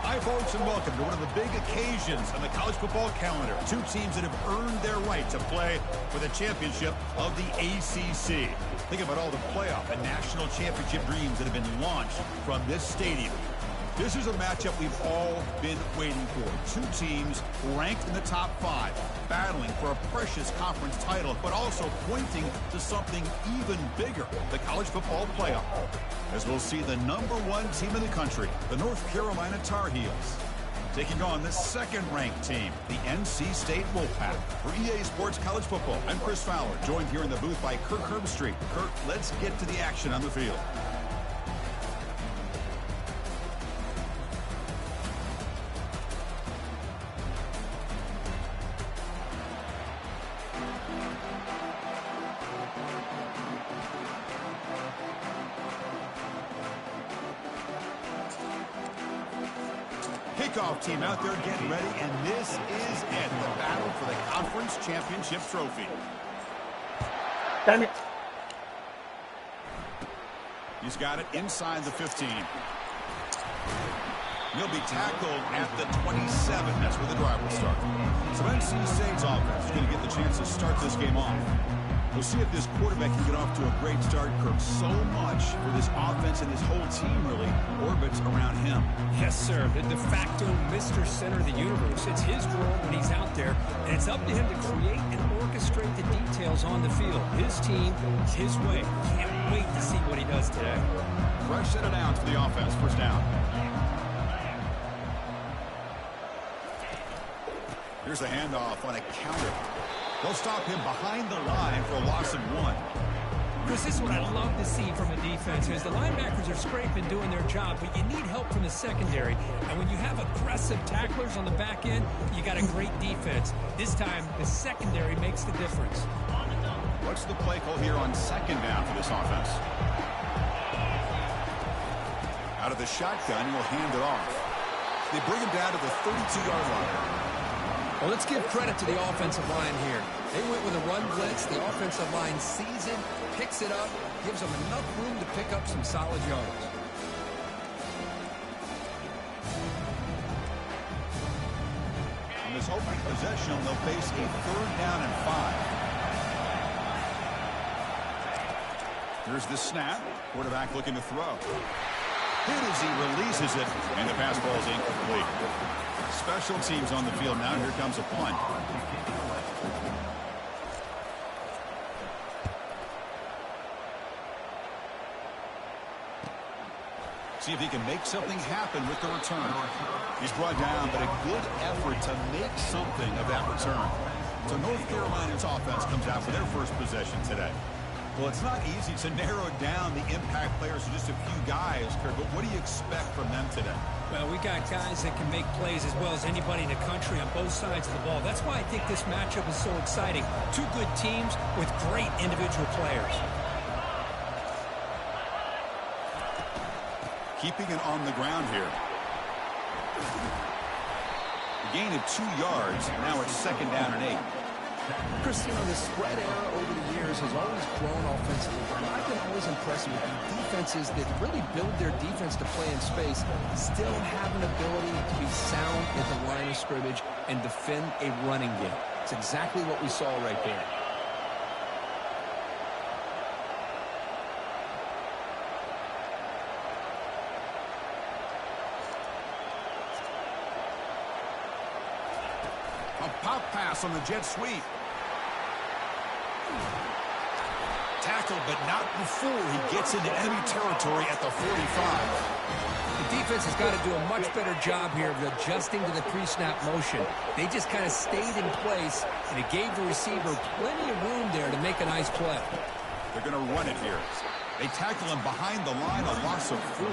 Hi, folks, and welcome to one of the big occasions on the college football calendar. Two teams that have earned their right to play for the championship of the ACC. Think about all the playoff and national championship dreams that have been launched from this stadium. This is a matchup we've all been waiting for. Two teams ranked in the top 5, battling for a precious conference title, but also pointing to something even bigger, the college football playoff. As we'll see the #1 team in the country, the North Carolina Tar Heels, taking on the second-ranked team, the NC State Wolfpack. For EA Sports College Football, I'm Chris Fowler, joined here in the booth by Kirk Herbstreit. Kirk, let's get to the action on the field. Kickoff team out there getting ready, and this is it, the battle for the conference championship trophy. Damn it. He's got it inside the 15. He'll be tackled at the 27. That's where the drive will start. So NC State's offense is going to get the chance to start this game off. We'll see if this quarterback can get off to a great start, Kirk. So much for this offense and this whole team really orbits around him. Yes, sir. The de facto Mr. Center of the universe. It's his role when he's out there, and it's up to him to create and orchestrate the details on the field. His team, his way. Can't wait to see what he does today. Fresh set of downs for the offense. First down. Here's the handoff on a counter. They'll stop him behind the line for a loss of 1. Chris, this is what I'd love to see from a defense is the linebackers are scraping, doing their job, but you need help from the secondary. And when you have aggressive tacklers on the back end, you got a great defense. This time, the secondary makes the difference. What's the play call here on second down for this offense? Out of the shotgun, he'll hand it off. They bring him down to the 32-yard line. Well, let's give credit to the offensive line here. They went with a run blitz. The offensive line sees it, picks it up, gives them enough room to pick up some solid yards. On this opening possession, they'll face a 3rd down and 5. Here's the snap. Quarterback looking to throw. Hit as he releases it, and the pass ball is incomplete. Special teams on the field now. Here comes a punt. See if he can make something happen with the return. He's brought down, but a good effort to make something of that return. So North Carolina's offense comes out for their first possession today. Well, it's not easy to narrow down the impact players to just a few guys, Kurt, but what do you expect from them today? Well, we got guys that can make plays as well as anybody in the country on both sides of the ball. That's why I think this matchup is so exciting. Two good teams with great individual players. Keeping it on the ground here. Gain of 2 yards. Now it's 2nd down and 8. Chris, you know, the spread era over the years has always grown offensively. I've been always impressed with the defenses that really build their defense to play in space, still have an ability to be sound at the line of scrimmage and defend a running game. It's exactly what we saw right there. A pop pass on the jet sweep. Tackled, but not before he gets into enemy territory at the 45. The defense has got to do a much better job here of adjusting to the pre-snap motion. They just kind of stayed in place, and it gave the receiver plenty of room there to make a nice play. They're going to run it here. They tackle him behind the line, a loss of 4.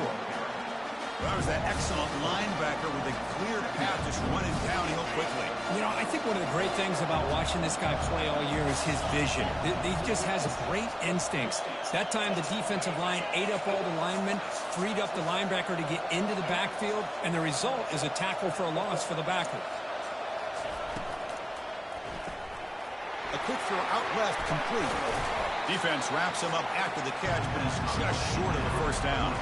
That was that excellent linebacker with a clear path, just running downhill quickly. You know, I think one of the great things about watching this guy play all year is his vision. He just has great instincts. That time, the defensive line ate up all the linemen, freed up the linebacker to get into the backfield, and the result is a tackle for a loss for the backer. A quick throw out left, complete. Defense wraps him up after the catch, but he's just short of the 1st down.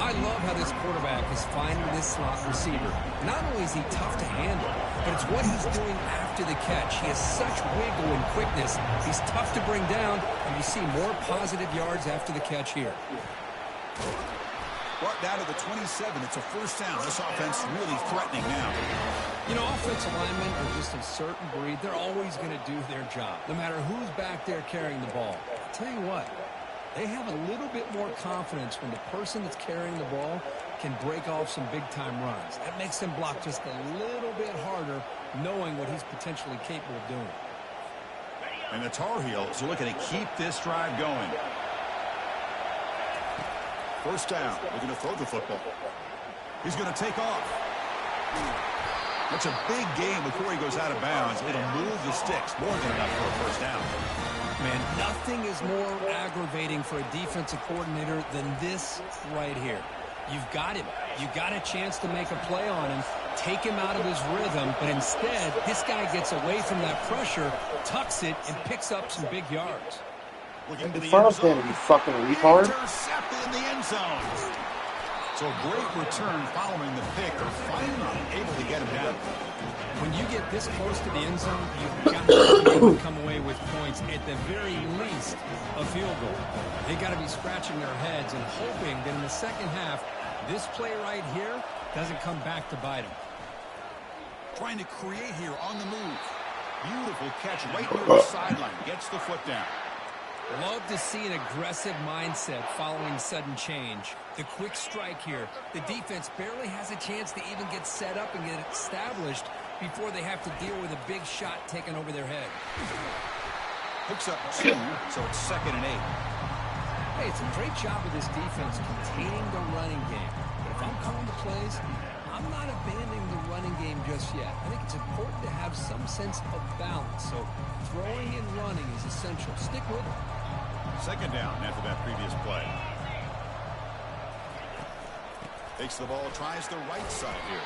I love how this quarterback is finding this slot receiver. Not only is he tough to handle, but it's what he's doing after the catch. He has such wiggle and quickness. He's tough to bring down, and you see more positive yards after the catch here. Brought down to the 27. It's a 1st down. This offense really threatening now. You know, offensive linemen are just a certain breed. They're always going to do their job, no matter who's back there carrying the ball. I'll tell you what. They have a little bit more confidence when the person that's carrying the ball can break off some big-time runs. That makes them block just a little bit harder, knowing what he's potentially capable of doing. And the Tar Heels are looking to keep this drive going. 1st down. Looking to throw the football. He's going to take off. That's a big gain before he goes out of bounds. It'll move the sticks. More than enough for a 1st down. Man, nothing is more aggravating for a defensive coordinator than this right here. You've got him. You've got a chance to make a play on him, take him out of his rhythm, but instead, this guy gets away from that pressure, tucks it, and picks up some big yards. In front of him, you fucking retard. Intercepted in the end zone. So a great return following the pick. They're finally able to get him down. When you get this close to the end zone, you've got to be able to come away with points, at the very least, a field goal. They got to be scratching their heads and hoping that in the 2nd half, this play right here doesn't come back to bite them. Trying to create here on the move. Beautiful catch right near the sideline. Gets the foot down. Love to see an aggressive mindset following sudden change. The quick strike here. The defense barely has a chance to even get set up and get established before they have to deal with a big shot taken over their head. Picks up 2, so it's 2nd and 8. Hey, it's a great job of this defense containing the running game. But if I'm calling the plays, I'm not abandoning the running game just yet. I think it's important to have some sense of balance. So throwing and running is essential. Stick with it. 2nd down after that previous play. Takes the ball, tries the right side here.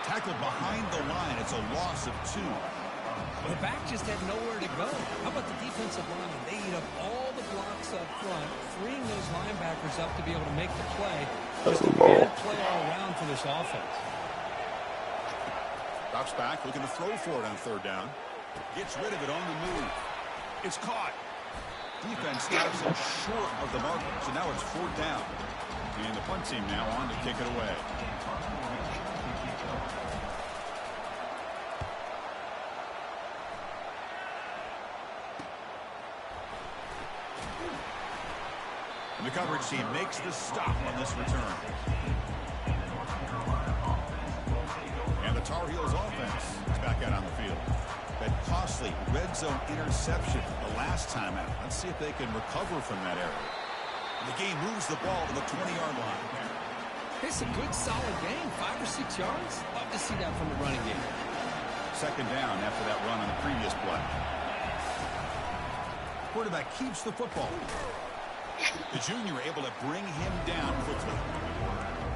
Tackled behind the line. It's a loss of 2. The back just had nowhere to go. How about the defensive line? They eat up all the blocks up front, freeing those linebackers up to be able to make the play. Just a bad play all around for this offense. Drops back, looking to throw for it on 3rd down. Gets rid of it on the move. It's caught. Defense stops him short of the marker, so now it's 4th down. And the punt team now on to kick it away. And the coverage team makes the stop on this return. And the Tar Heels offense is back out on the field. That costly red zone interception the last time out. Let's see if they can recover from that error. The game moves the ball to the 20-yard line. It's a good, solid game. 5 or 6 yards. Love to see that from the running game. 2nd down after that run on the previous play. Quarterback keeps the football. The junior able to bring him down quickly.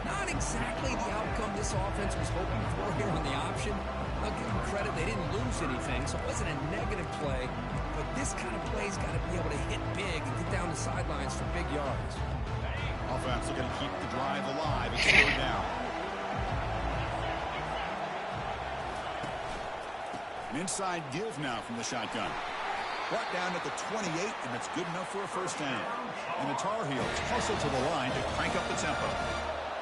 Not exactly the outcome this offense was hoping for here on the option. I'll give them credit, they didn't lose anything, so it wasn't a negative play. But this kind of play's got to be able to hit big and get down the sidelines for big yards. Offense looking to keep the drive alive. It's third down. An inside give now from the shotgun. Brought down at the 28, and that's good enough for a first down. And the Tar Heels hustle to the line to crank up the tempo.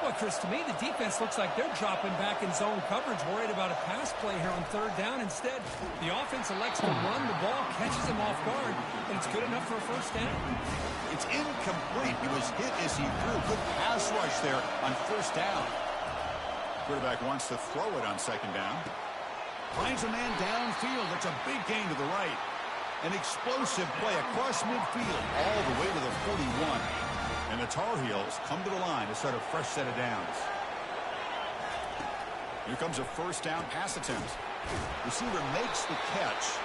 Well, Chris, to me, the defense looks like they're dropping back in zone coverage, worried about a pass play here on third down. Instead, the offense elects to run the ball, catches him off guard, and it's good enough for a first down. It's incomplete. He was hit as he threw. Good pass rush there on first down. Quarterback wants to throw it on second down. Finds a man downfield. That's a big gain to the right. An explosive play across midfield all the way to the 41. And the Tar Heels come to the line to start a fresh set of downs. Here comes a first down pass attempt. Receiver makes the catch,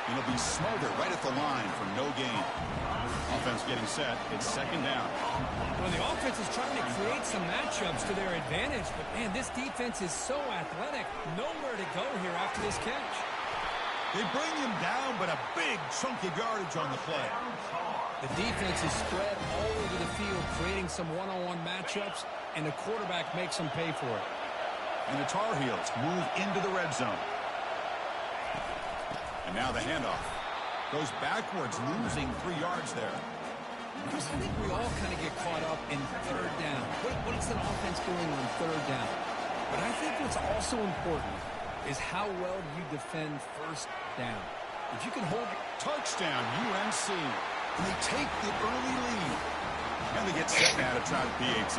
and he'll be smothered right at the line for no gain. Offense getting set. It's second down. Well, the offense is trying to create some matchups to their advantage, but, man, this defense is so athletic. Nowhere to go here after this catch. They bring him down, but a big chunk of yardage on the play. The defense is spread all over the field, creating some one-on-one matchups, and the quarterback makes them pay for it. And the Tar Heels move into the red zone. And now the handoff. Goes backwards, losing 3 yards there. Chris, I think we all kind of get caught up in third down. What is an offense doing on third down? But I think what's also important is how well you defend first down. If you can hold... Touchdown, UNC. And they take the early lead. And they get set now to try the PAT.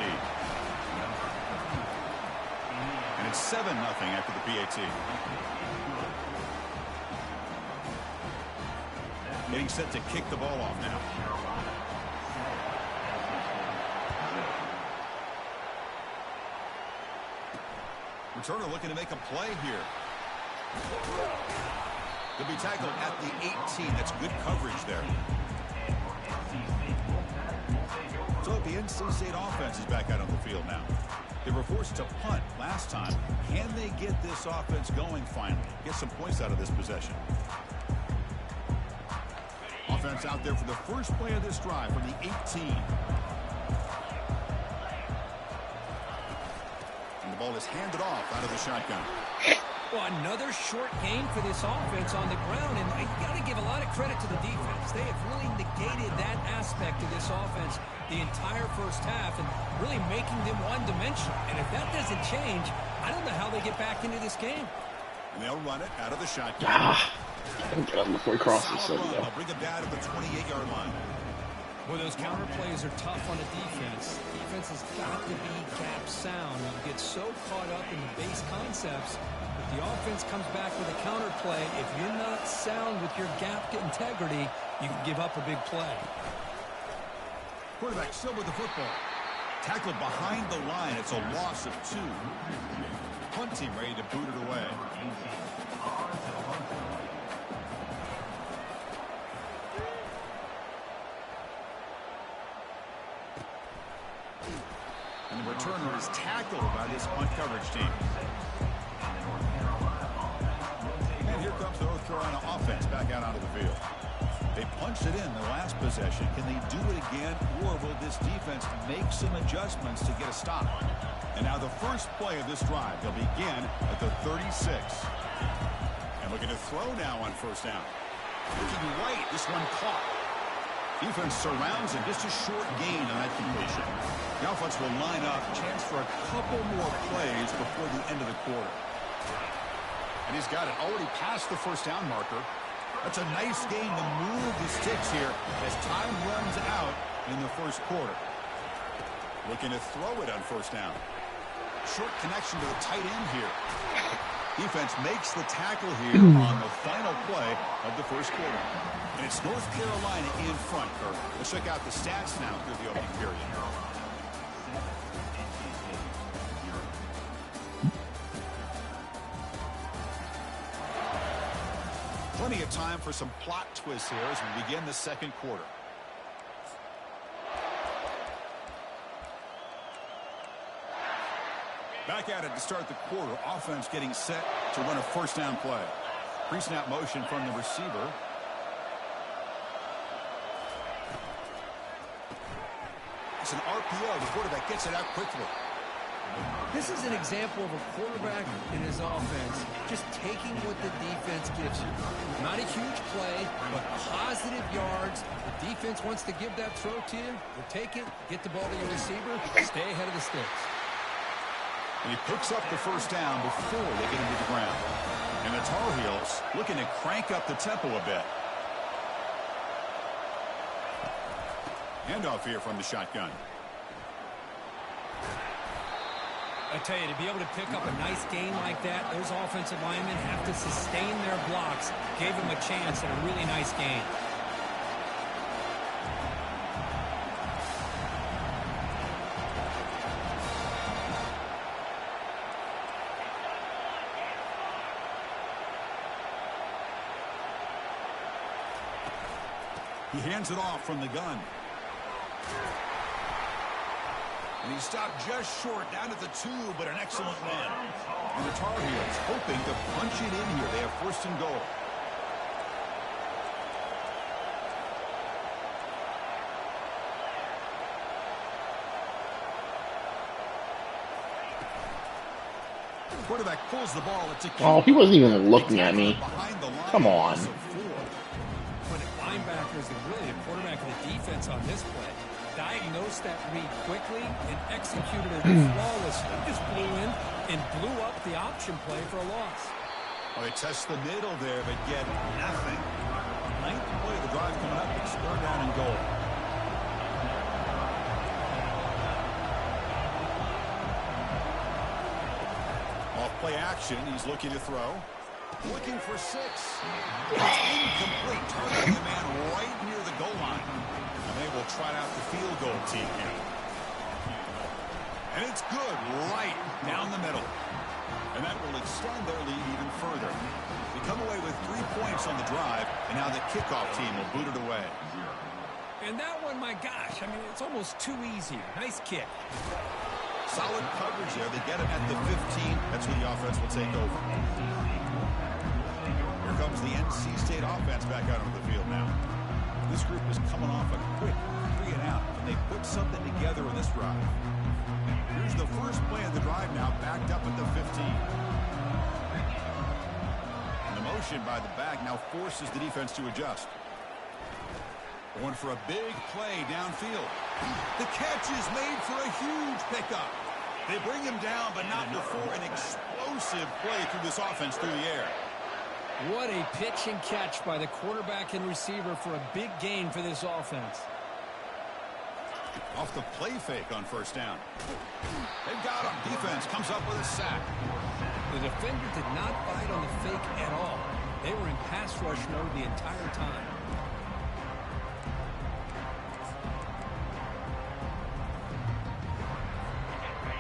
And it's 7-0 after the PAT. Getting set to kick the ball off now. Returner looking to make a play here. They'll be tackled at the 18. That's good coverage there. So the NC State offense is back out on the field now. They were forced to punt last time. Can they get this offense going finally? Get some points out of this possession. Offense out there for the first play of this drive from the 18. And the ball is handed off out of the shotgun. Well, another short game for this offense on the ground, and you got to give a lot of credit to the defense. They have really negated that aspect of this offense the entire first half and really making them one-dimensional. And if that doesn't change, I don't know how they get back into this game. And they'll run it out of the shotgun. Get up before he crosses. They'll bring it down to the 28-yard line. Well, those counter plays are tough on a defense. Defense has got to be gap sound. You get so caught up in the base concepts. If the offense comes back with a counter play, if you're not sound with your gap integrity, you can give up a big play. Quarterback still with the football. Tackled behind the line. It's a loss of 2. Punt team ready to boot it away. And the returner is tackled by this punt coverage team. And here comes the North Carolina offense back out onto the field. They punched it in the last possession. Can they do it again, or will this defense make some adjustments to get a stop? And now the first play of this drive. They'll begin at the 36. And looking to throw now on first down. Looking right, this one caught. Defense surrounds him. Just a short gain on that completion. The offense will line up. Chance for a couple more plays before the end of the quarter. And he's got it already past the first down marker. That's a nice gain to move the sticks here as time runs out in the first quarter. Looking to throw it on first down. Short connection to the tight end here. Defense makes the tackle here on the final play of the first quarter. And it's North Carolina in front, Kirk. Let's check out the stats now through the opening period. Plenty of time for some plot twists here as we begin the second quarter. Back at it to start the quarter. Offense getting set to run a first down play. Pre-snap motion from the receiver. It's an RPO. The quarterback gets it out quickly. This is an example of a quarterback in his offense just taking what the defense gives you. Not a huge play, but positive yards. The defense wants to give that throw to you. You take it, get the ball to your receiver, stay ahead of the sticks. And he picks up the first down before they get him to the ground. And the Tar Heels looking to crank up the tempo a bit. Handoff here from the shotgun. I tell you, to be able to pick up a nice gain like that, those offensive linemen have to sustain their blocks. Gave him a chance at a really nice gain. He hands it off from the gun. And he stopped just short, down at the 2, but an excellent run. And the Tar Heels hoping to punch it in here. They have first and goal. Quarterback pulls the ball. It's a Oh, he wasn't even looking at me. Come on. When linebackers and really the quarterback of the defense on this play diagnosed that read quickly and executed it flawlessly. Just blew in and blew up the option play for a loss. Oh, they test the middle there, but get nothing. Ninth play of the drive coming up. It's 3rd down and goal. Off play action. He's looking to throw. Looking for 6. It's incomplete. Targeting the man right near the goal line. And they will trot out the field goal team here. And it's good right down the middle. And that will extend their lead even further. They come away with 3 points on the drive, and now the kickoff team will boot it away. And that one, my gosh, I mean, it's almost too easy. Nice kick. Solid coverage there. They get it at the 15. That's when the offense will take over. Here comes the NC State offense back out onto the field now. This group is coming off a quick 3 and out, and they put something together in this drive. Here's the first play of the drive now, backed up at the 15. And the motion by the back now forces the defense to adjust. Going for a big play downfield. The catch is made for a huge pickup. They bring him down, but not before an explosive play through this offense through the air. What a pitch and catch by the quarterback and receiver for a big gain for this offense. Off the play fake on first down. They've got him. Defense comes up with a sack. The defender did not bite on the fake at all. They were in pass rush mode the entire time.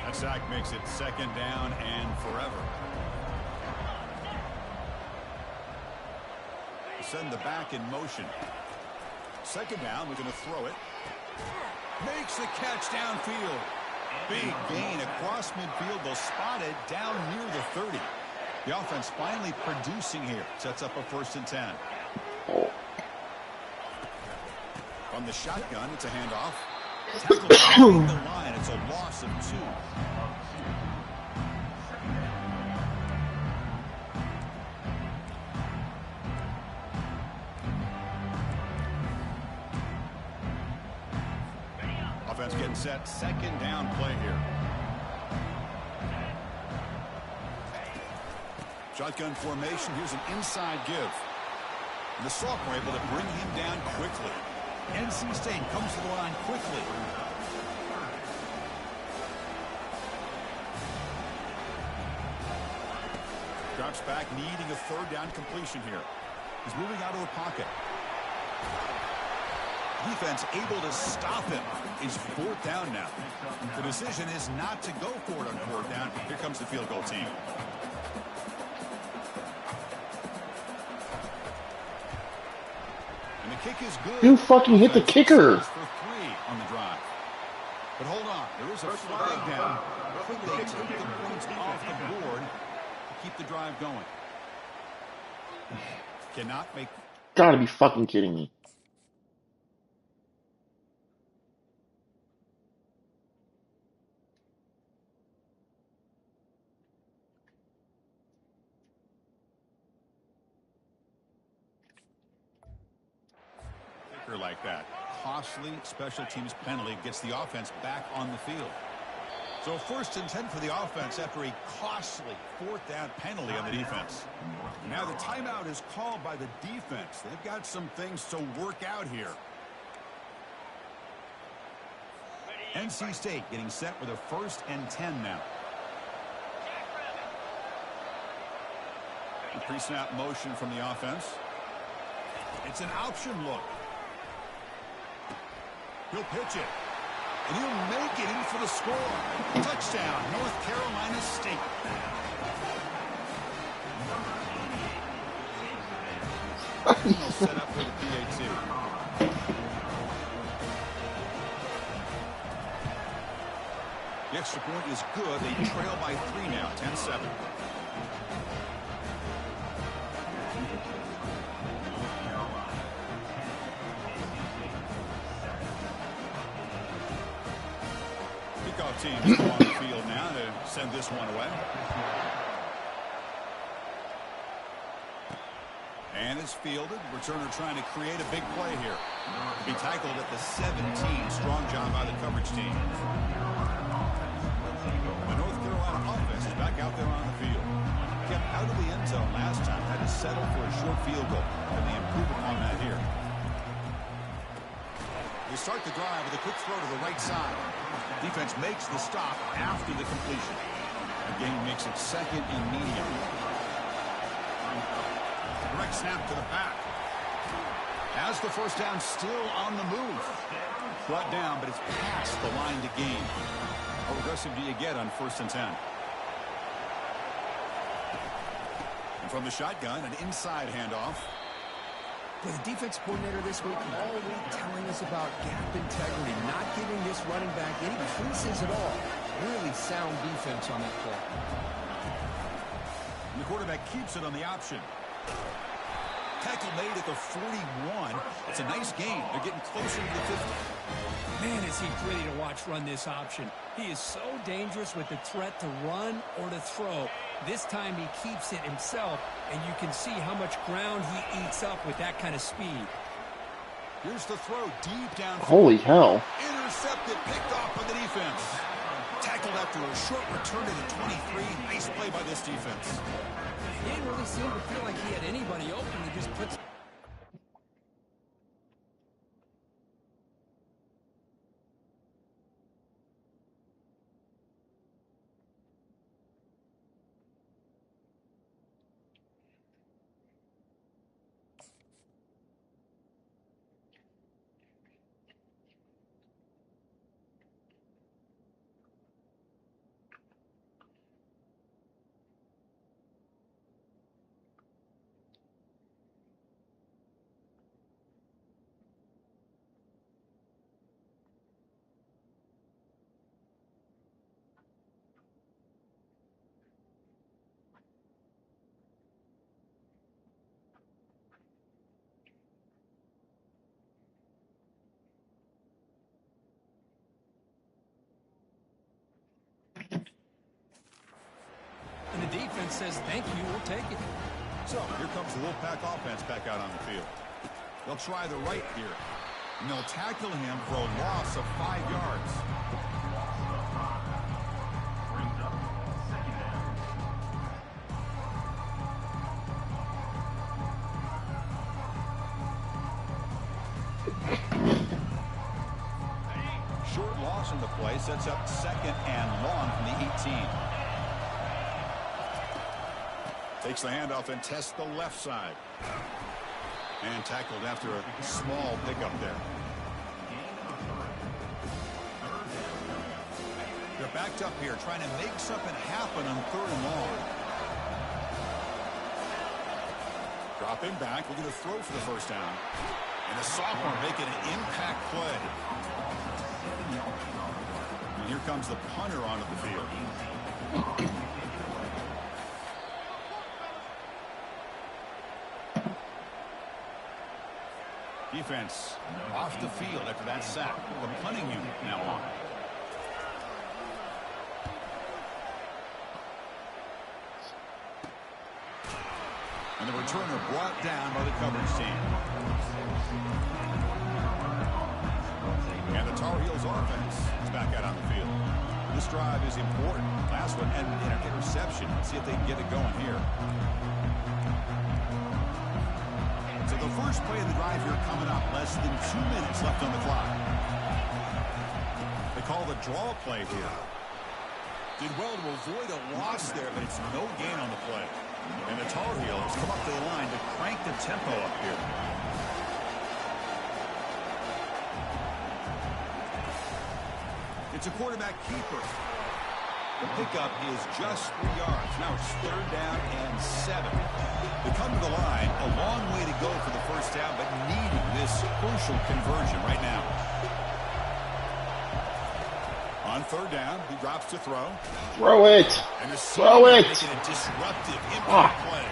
That sack makes it 2nd down and forever. Send the back in motion. 2nd down, we're going to throw it. Makes the catch downfield. Big gain across midfield. They'll spot it down near the 30. The offense finally producing here. Sets up a 1st and 10. From the shotgun, it's a handoff. Tackle behind the line. It's a loss of 2. Offense getting set. 2nd down play here. Shotgun formation. Here's an inside give. And the sophomore able to bring him down quickly. NC State comes to the line quickly. Drops back, needing a 3rd down completion here. He's moving out of the pocket. Defense able to stop him. It's 4th down now. The decision is not to go for it on 4th down. Here comes the field goal team. And the kick is good. You fucking hit the kicker. For 3 on the drive. But hold on, there is a flag down. Could they take the points the drive going. Cannot make... Gotta be fucking kidding me. Like that. Costly special teams penalty gets the offense back on the field. So 1st and 10 for the offense after a costly 4th down penalty on the defense. Now the timeout is called by the defense. They've got some things to work out here. NC State getting set with a 1st and 10 now. A pre-snap motion from the offense. It's an option look. He'll pitch it. And he'll make it in for the score. Touchdown, North Carolina State. He'll set up for the PAT. The extra point is good. They trail by 3 now, 10-7. Teams on the field now to send this one away. And it's fielded. Returner trying to create a big play here. Be tackled at the 17. Strong job by the coverage team. The North Carolina offense is back out there on the field. Kept out of the end zone last time. Had to settle for a short field goal. And they improve upon that here. They start the drive with a quick throw to the right side. Defense makes the stop after the completion. The game makes it 2nd and medium. Direct snap to the back. Has the 1st down, still on the move. Brought down, but it's past the line to gain. How aggressive do you get on 1st and 10? And from the shotgun, an inside handoff. But the defense coordinator this week all week telling us about gap integrity, not giving this running back any creases at all. Really sound defense on that play. And the quarterback keeps it on the option. Tackle made at the 41. It's a nice gain. They're getting closer to the 50. Man, is he pretty to watch run this option. He is so dangerous with the threat to run or to throw. This time he keeps it himself, and you can see how much ground he eats up with that kind of speed. Here's the throw deep down. Holy hell. Intercepted, picked off by the defense. Tackled after a short return to the 23. Nice play by this defense. He didn't really seem to feel like he had anybody open. He just puts... And the defense says, thank you, we'll take it. So here comes the Wolfpack offense back out on the field. They'll try the right here. And they'll tackle him for a loss of 5 yards. Short loss in the play sets up 2nd and long from the 18. Takes the handoff and tests the left side. And tackled after a small pickup there. They're backed up here trying to make something happen on 3rd and long. Dropping back, looking to throw for the 1st down. And the sophomore making an impact play. And here comes the punter onto the field. Defense off the field after that sack. The punting unit now on. And the returner brought down by the coverage team. And the Tar Heels offense is back out on the field. This drive is important. Last one ended in an interception. Let's see if they can get it going here. So the first play of the drive here coming up. Less than 2 minutes left on the clock. They call the draw play here. Did well to avoid a loss there, but it's no gain on the play. And the Tar Heels come up to the line to crank the tempo up here. It's a quarterback keeper. The pickup is just 3 yards. Now it's 3rd down and 7. They come to the line, a long way to go for the first down, but needing this crucial conversion right now. On 3rd down, he drops to throw. Throw it. And Throw it. making a disruptive impact play.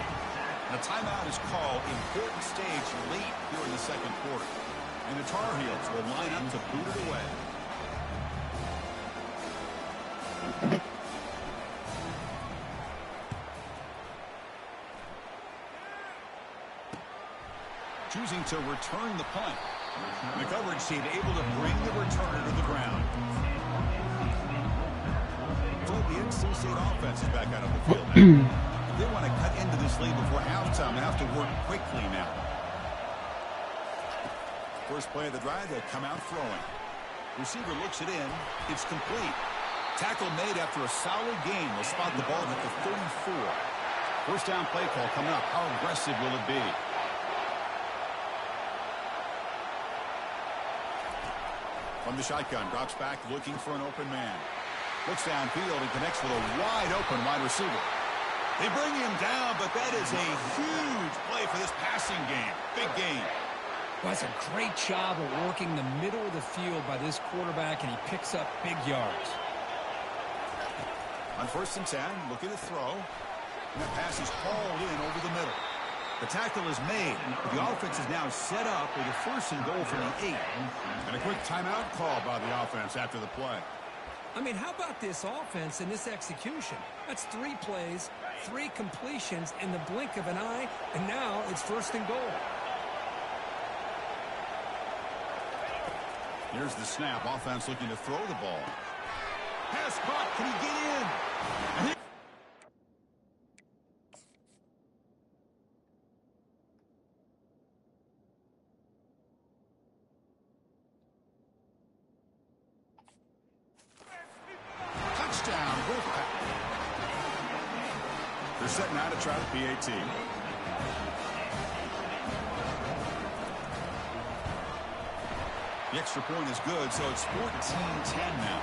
And a timeout is called. Important stage late here in the 2nd quarter. And the Tar Heels will line up to boot it away. Choosing to return the punt. And the coverage team able to bring the returner to the ground. So the NC State offense is back out on the field now. If they want to cut into this lead before halftime, they have to work quickly now. First play of the drive, they come out throwing. Receiver looks it in. It's complete. Tackle made after a solid gain. They'll spot the ball at the 34. First down play call coming up. How aggressive will it be? From the shotgun, drops back looking for an open man. Looks downfield and connects with a wide open wide receiver. They bring him down, but that is a huge play for this passing game. Big game. Well, that's a great job of working the middle of the field by this quarterback, and he picks up big yards. On 1st and 10, looking to throw. And that pass is hauled in over the middle. The tackle is made. The offense is now set up with a 1st and goal from the 8. And a quick timeout call by the offense after the play. I mean, how about this offense and this execution? That's 3 plays, 3 completions in the blink of an eye, and now it's 1st and goal. Here's the snap. Offense looking to throw the ball. Pass caught. Can he get in? And touchdown. Wolfpack. They're setting out to try the PAT. The extra point is good, so it's 14-10 now.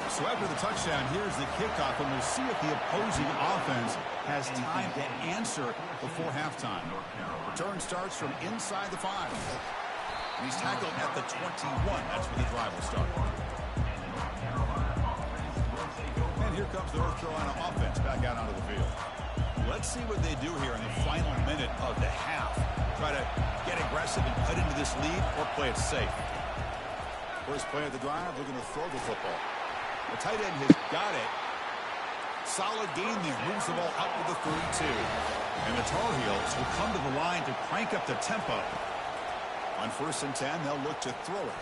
So after the touchdown, here's the kickoff, and we'll see if the opposing offense has time to answer before halftime. Return starts from inside the 5. And he's tackled at the 21. That's where the drive will start. And here comes the North Carolina offense back out onto the field. Let's see what they do here in the final minute of the half. Try to get aggressive and cut into this lead, or play it safe. First play of the drive, looking to throw the football. The tight end has got it. Solid gain there. Moves the ball out to the 32. And the Tar Heels will come to the line to crank up the tempo. On 1st and 10, they'll look to throw it.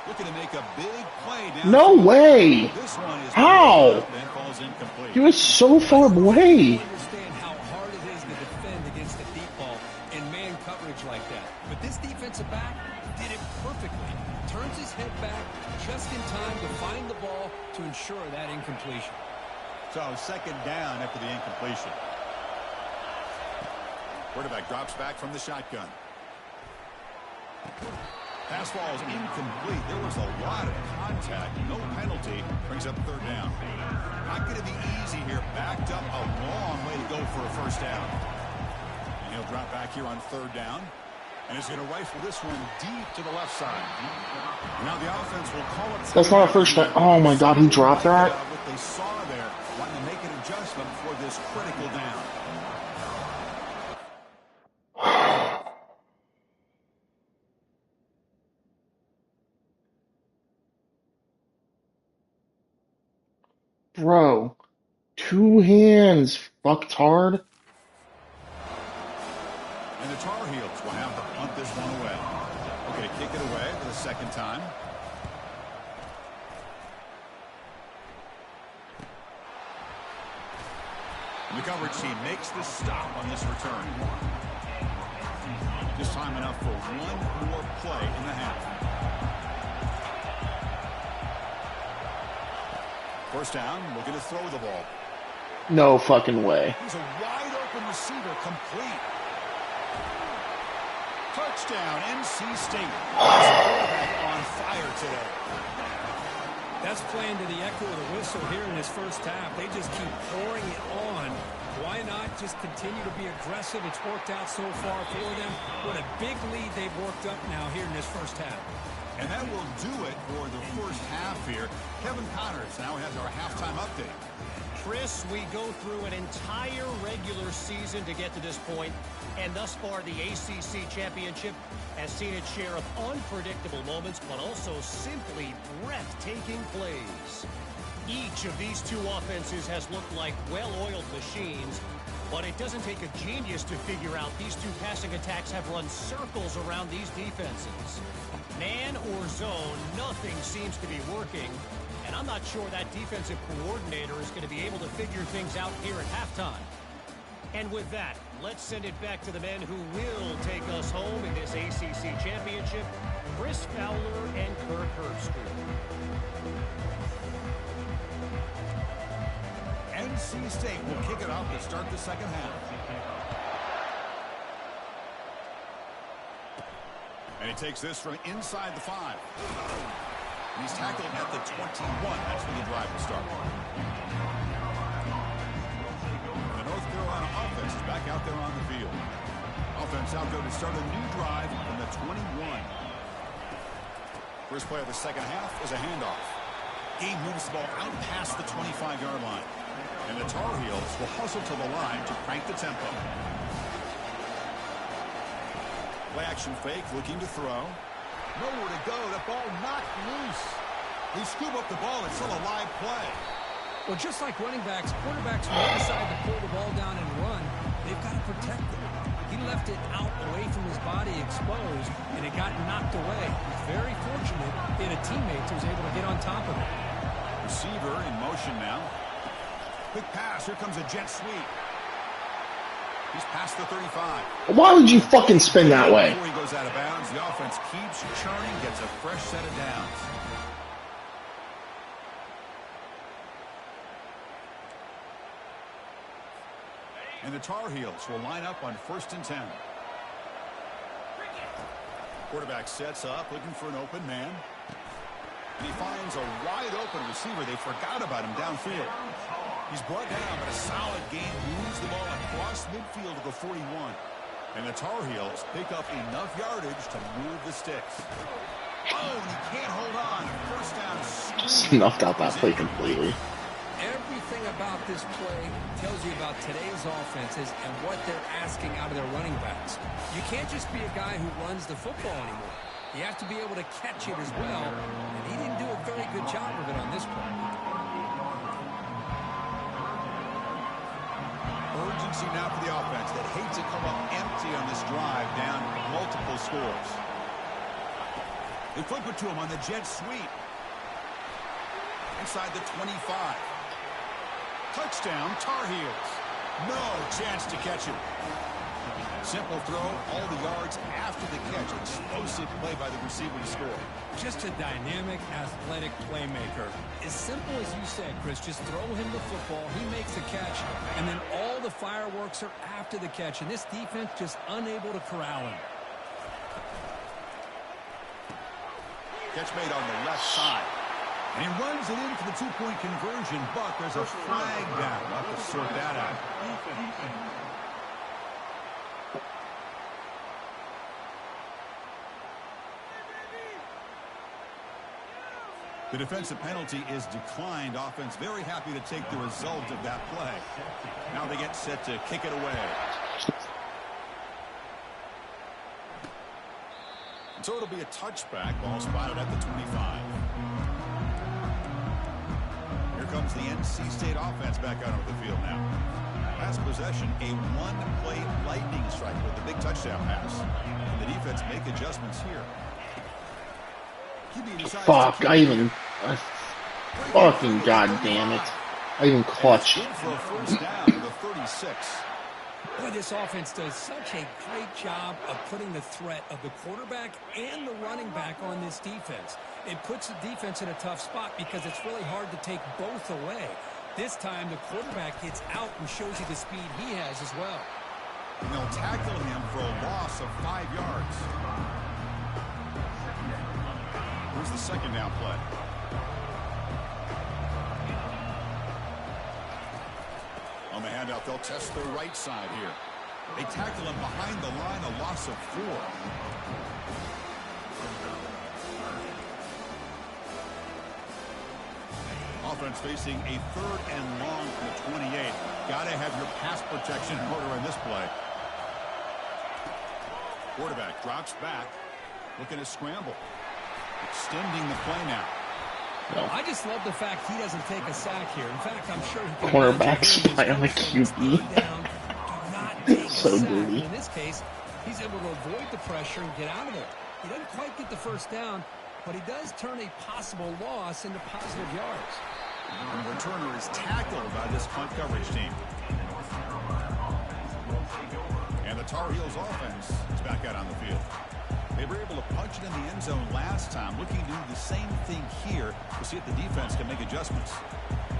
Looking to make a big play down. No way. This one is How? and falls incomplete. He was so far away. Understand how hard it is to defend against a deep ball in man coverage like that. But this defensive back did it perfectly. Turns his head back just in time to find the ball to ensure that incompletion. So 2nd down after the incompletion. Quarterback drops back from the shotgun. Pass ball is incomplete. There was a lot of contact. No penalty. Brings up 3rd down. Not going to be easy here. Backed up a long way to go for a 1st down. And he'll drop back here on 3rd down. And he's going to rifle this one deep to the left side. Now the offense will call it. That's not a 1st down. Oh my God, he dropped that. What they saw there, wanting to make an adjustment for this critical down. Bro, two hands, fucktard. And the Tar Heels will have to punt this one away. Okay, kick it away for the second time. And the coverage team makes the stop on this return. Just time enough for one more play in the half. First down, looking to throw the ball. No fucking way. He's a wide open receiver, complete. Touchdown, NC State. Quarterback on fire today. That's playing to the echo of the whistle here in this first half. They just keep pouring it on. Why not just continue to be aggressive? It's worked out so far for them. What a big lead they've worked up now here in this first half. And that will do it for the first half here. Kevin Connors now has our halftime update. Chris, we go through an entire regular season to get to this point, and thus far the ACC Championship has seen its share of unpredictable moments, but also simply breathtaking plays. Each of these two offenses has looked like well-oiled machines, but it doesn't take a genius to figure out these two passing attacks have run circles around these defenses. Man or zone, nothing seems to be working. And I'm not sure that defensive coordinator is going to be able to figure things out here at halftime. And with that, let's send it back to the men who will take us home in this ACC championship, Chris Fowler and Kirk Herbstreit. NC State will kick it off to start the second half. And he takes this from inside the 5. He's tackled at the 21. That's when the drive will start. The North Carolina offense is back out there on the field. Offense out there to start a new drive from the 21. First play of the second half is a handoff. He moves the ball out past the 25-yard line. And the Tar Heels will hustle to the line to crank the tempo. Play action fake, looking to throw. Nowhere to go. The ball knocked loose. They scoop up the ball. It's still a live play. Well, just like running backs, quarterbacks when they decide to pull the ball down and run, they've got to protect it. He left it out away from his body exposed, and it got knocked away. He's very fortunate he had a teammate who was able to get on top of it. Receiver in motion now. Quick pass. Here comes a jet sweep. He's past the 35. Why would you fucking spin that way? Before he goes out of bounds, the offense keeps churning, gets a fresh set of downs. And the Tar Heels will line up on 1st and 10. Quarterback sets up, looking for an open man. And he finds a wide open receiver. They forgot about him downfield. He's brought down, but a solid gain moves the ball across midfield to the 41. And the Tar Heels pick up enough yardage to move the sticks. Oh, and he can't hold on. First down. Snuffed out that play completely. Everything about this play tells you about today's offenses and what they're asking out of their running backs. You can't just be a guy who runs the football anymore. You have to be able to catch it as well, and he didn't do a very good job of it on this play. Urgency now for the offense that hates to come up empty on this drive, down multiple scores. They flip it to him on the jet sweep. Inside the 25. Touchdown, Tar Heels. No chance to catch him. Simple throw, all the yards after the catch. Explosive play by the receiver to score. Just a dynamic, athletic playmaker. As simple as you said, Chris, just throw him the football, he makes a catch, and then all the fireworks are after the catch, and this defense just unable to corral him. Catch made on the left side. And he runs it in for the two-point conversion, but there's a flag down. We'll have to sort that out. The defensive penalty is declined. Offense very happy to take the result of that play. Now they get set to kick it away. And so it'll be a touchback. Ball spotted at the 25. Here comes the NC State offense back out onto the field now. Last possession, a one-play lightning strike with the big touchdown pass. And the defense make adjustments here. Fuck, fucking goddamn it. I even clutched. For a first down to the 36. Boy, this offense does such a great job of putting the threat of the quarterback and the running back on this defense. It puts the defense in a tough spot because it's really hard to take both away. This time, the quarterback gets out and shows you the speed he has as well. And they'll tackle him for a loss of 5 yards. Here's the second down play. On the handout, they'll test their right side here. They tackle him behind the line, a loss of 4. Offense facing a 3rd and long from the 28. Got to have your pass protection in order in this play. Quarterback drops back, looking to scramble. Extending the play now. Well, I just love the fact he doesn't take a sack here. In fact, I'm sure he can. Cornerback spy on the QB. So dirty. In this case, he's able to avoid the pressure and get out of there. He doesn't quite get the first down, but he does turn a possible loss into positive yards. And the returner is tackled by this punt coverage team. And the Tar Heels offense is back out on the field. They were able to punch it in the end zone last time, looking to do the same thing here to see if the defense can make adjustments.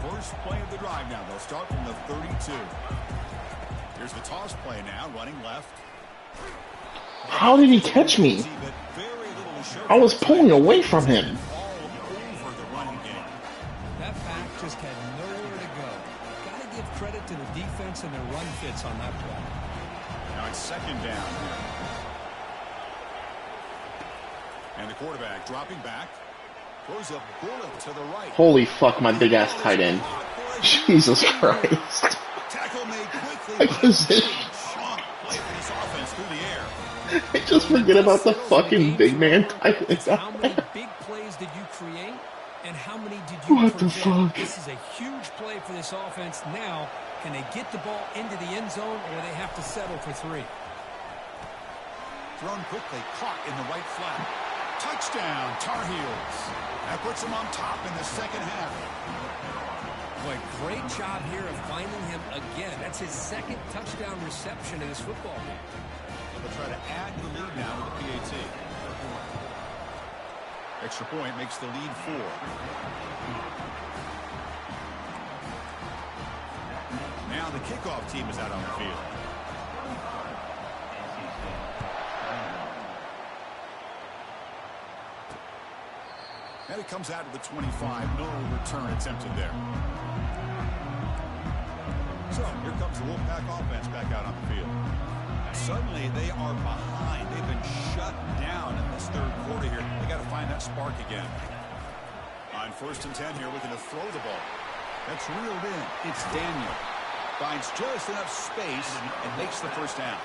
First play of the drive now. They'll start from the 32. Here's the toss play now, running left. How did he catch me? I was pulling away from him. That back just had nowhere to go. Got to give credit to the defense and their run fits on that play. Now it's second down. And the quarterback dropping back. Throws a bullet to the right. Holy fuck, my big ass tight end. Jesus Christ. Tackle made quickly. I just forget about the fucking big man tight end. How many big plays did you create? And how many did you What prevent? the fuck? This is a huge play for this offense. Now, can they get the ball into the end zone, or do they have to settle for 3? Thrown quickly, caught in the right flat. Touchdown, Tar Heels. That puts them on top in the second half. Boy, great job here of finding him again. That's his second touchdown reception in this football game. They'll try to add to the lead now with the PAT. Extra point makes the lead 4. Now the kickoff team is out on the field. And it comes out to the 25. No return attempted there. So here comes the Wolfpack offense back out on the field. Suddenly they are behind. They've been shut down in this third quarter here. They got to find that spark again. On 1st and 10 here, looking to throw the ball. That's reeled in. It's Daniel. Finds just enough space and makes the first down.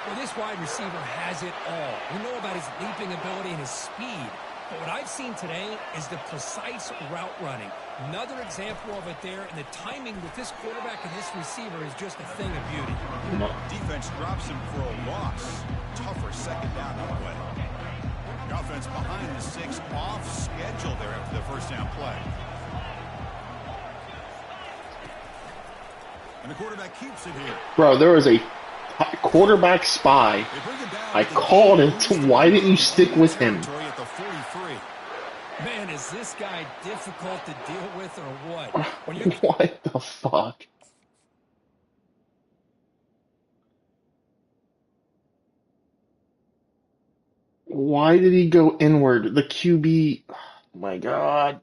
Well, this wide receiver has it all. We know about his leaping ability and his speed. But what I've seen today is the precise route running. Another example of it there, and the timing with this quarterback and this receiver is just a thing of beauty. Defense drops him for a loss. Tougher second down on the way. The offense behind the 6, off schedule there after the first down play. And the quarterback keeps it here. Bro, there was a quarterback spy. I called him to, why didn't you stick with him? At the 43. Man, is this guy difficult to deal with or what? When you What the fuck? Why did he go inward? The QB. Oh my God.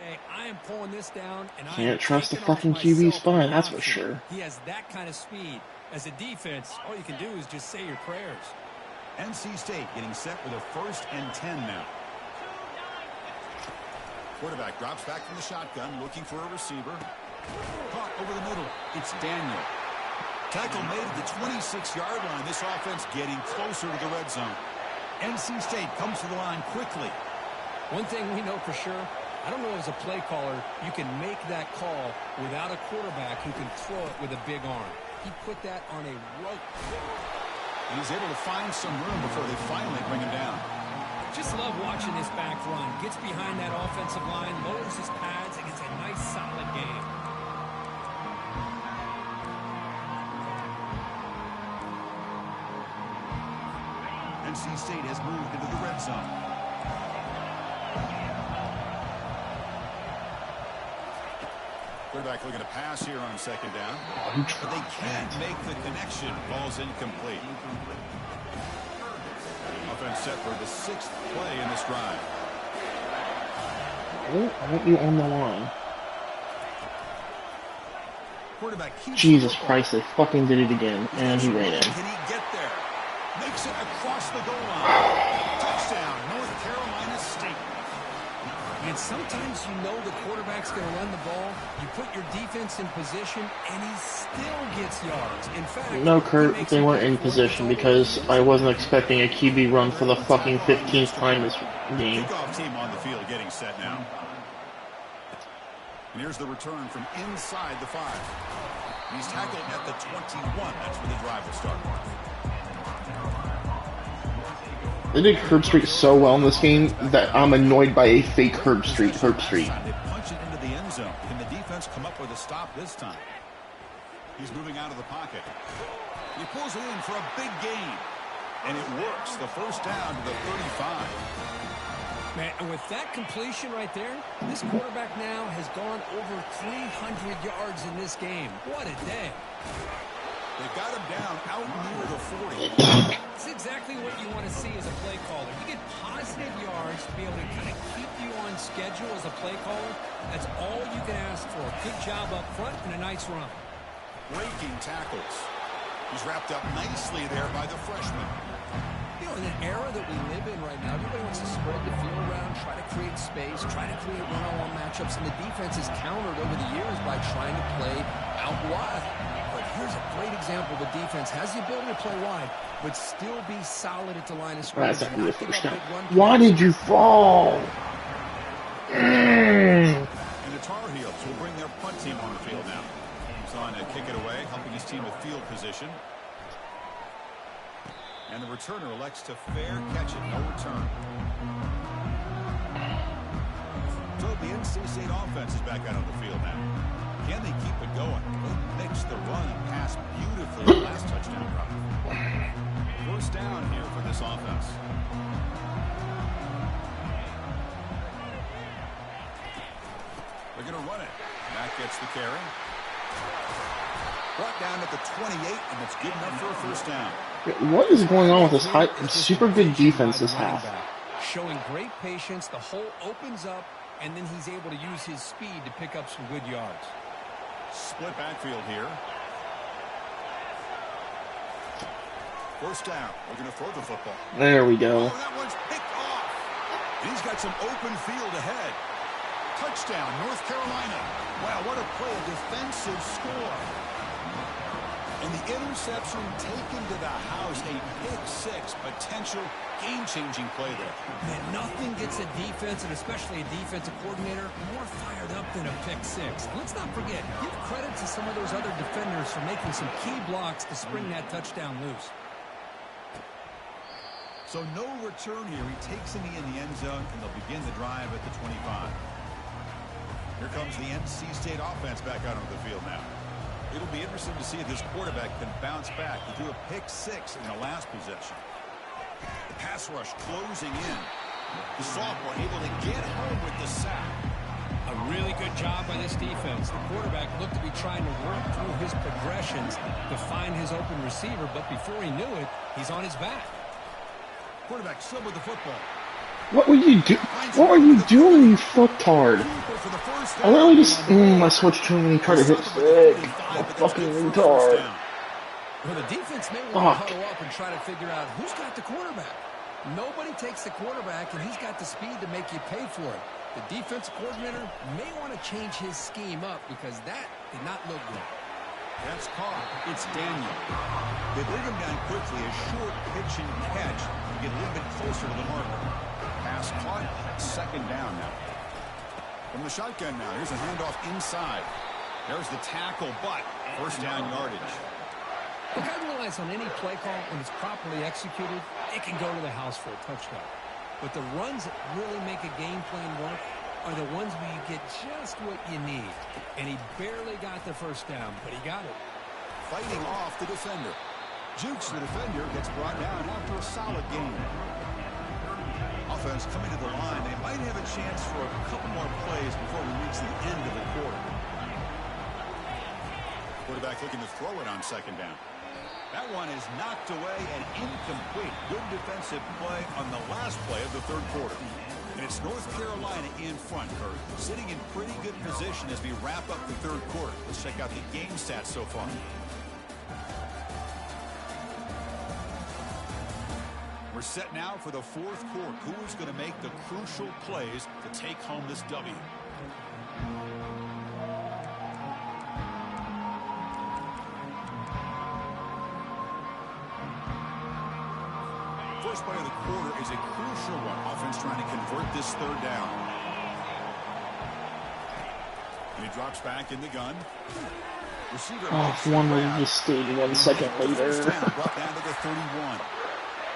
say, I am pulling this down, and I Can't trust the fucking QB spy, that's for sure. He has that kind of speed. As a defense, all you can do is just say your prayers. NC State getting set for the 1st and 10 now. Quarterback drops back from the shotgun, looking for a receiver. Caught over the middle. It's Daniel. Tackle made at the 26-yard line. This offense getting closer to the red zone. NC State comes to the line quickly. One thing we know for sure, I don't know as a play caller, you can make that call without a quarterback who can throw it with a big arm. He put that on a rope. He's able to find some room before they finally bring him down. Just love watching this back run. Gets behind that offensive line, lowers his pads, and gets a nice solid game. NC State has moved into the red zone. Quarterback looking to pass here on second down. But they can't make the connection. Ball's incomplete. Offense set for the 6th play in this drive. I want you on the line. Quarterback keeps Jesus Christ, they fucking did it again. And he ran in. Can he get there? Makes it across the goal line. Touchdown, North Carolina State. And sometimes you know the quarterback's going to run the ball. You put your defense in position, and he still gets yards. In fact, no, Kurt, they weren't in position because I wasn't expecting a QB run for the fucking 15th time this game. Kickoff team on the field getting set now. And here's the return from inside the 5. He's tackled at the 21. That's where the drive will start. They did Herb Street so well in this game that I'm annoyed by a fake Herb Street. They punch it into the end zone. Can the defense come up with a stop this time? He's moving out of the pocket. He pulls it in for a big gain. And it works. The first down to the 35. Man, and with that completion right there, this quarterback now has gone over 300 yards in this game. What a day. They got him down out near the 40. It's exactly what you want to see as a play caller. You get positive yards to be able to kind of keep you on schedule as a play caller. That's all you can ask for. Good job up front and a nice run. Breaking tackles. He's wrapped up nicely there by the freshman. You know, in an era that we live in right now, everybody wants to spread the field around, try to create space, try to create one-on-one matchups, and the defense has countered over the years by trying to play out wide. But here's a great example. The defense has the ability to play wide, but still be solid at the line of scrimmage. That's not the first down. Why did you fall? And the Tar Heels will bring their punt team on the field now. He's on to kick it away, helping his team with field position. And the returner elects to fair catch it, no return. So the NC State offense is back out on the field now. Can they keep it going? They mix the run and pass beautifully the last touchdown drive. First down here for this offense. They're going to run it. Matt gets the carry. Brought down at the 28, and that's good enough for a first down. What is going on with this super good defense this half? Showing great patience, the hole opens up, and then he's able to use his speed to pick up some good yards. Split backfield here. First down. We're going to throw the football. There we go. Oh, that one's picked off. And he's got some open field ahead. Touchdown, North Carolina. Wow, what a play, a defensive score. And the interception taken to the house, a pick-6 potential game-changing play there. Man, nothing gets a defense, and especially a defensive coordinator, more fired up than a pick-6. Let's not forget, give credit to some of those other defenders for making some key blocks to spring that touchdown loose. So no return here. He takes in the end zone, and they'll begin the drive at the 25. Here comes the NC State offense back out on the field now. It'll be interesting to see if this quarterback can bounce back. He threw a pick-6 in the last possession. The pass rush closing in. The sophomore able to get home with the sack. A really good job by this defense. The quarterback looked to be trying to work through his progressions to find his open receiver, but before he knew it, he's on his back. Quarterback still with the football. What were you doing? What are you doing, you fucktard? I literally just I switched to him and he tried to hit stick. I'm fucking retard. Well, the defense may want to huddle up and try to figure out who's got the quarterback. Nobody takes the quarterback, and he's got the speed to make you pay for it. The defensive coordinator may want to change his scheme up because that did not look good. That's caught. It's Daniel. They bring him down quickly. A short pitch and catch to get a little bit closer to the marker. Pass pass caught. Second down now. From the shotgun now, here's a handoff inside. There's the tackle, but first down yardage. Look, I realize on any play call, when it's properly executed, it can go to the house for a touchdown. But the runs that really make a game plan work are the ones where you get just what you need. And he barely got the first down, but he got it. Fighting off the defender. Jukes the defender, gets brought down after a solid game. Offense coming to the line. They might have a chance for a couple more plays before we reach the end of the quarter. Quarterback looking to throw it on second down. That one is knocked away and incomplete. Good defensive play on the last play of the third quarter. And it's North Carolina in front, Kurt. Sitting in pretty good position as we wrap up the third quarter. Let's check out the game stats so far. We're set now for the fourth quarter. Who is going to make the crucial plays to take home this W? First play of the quarter is a crucial one. Offense trying to convert this third down. And he drops back in the gun. Receiver if one would have just stayed 1 second later. Brought down to the 31.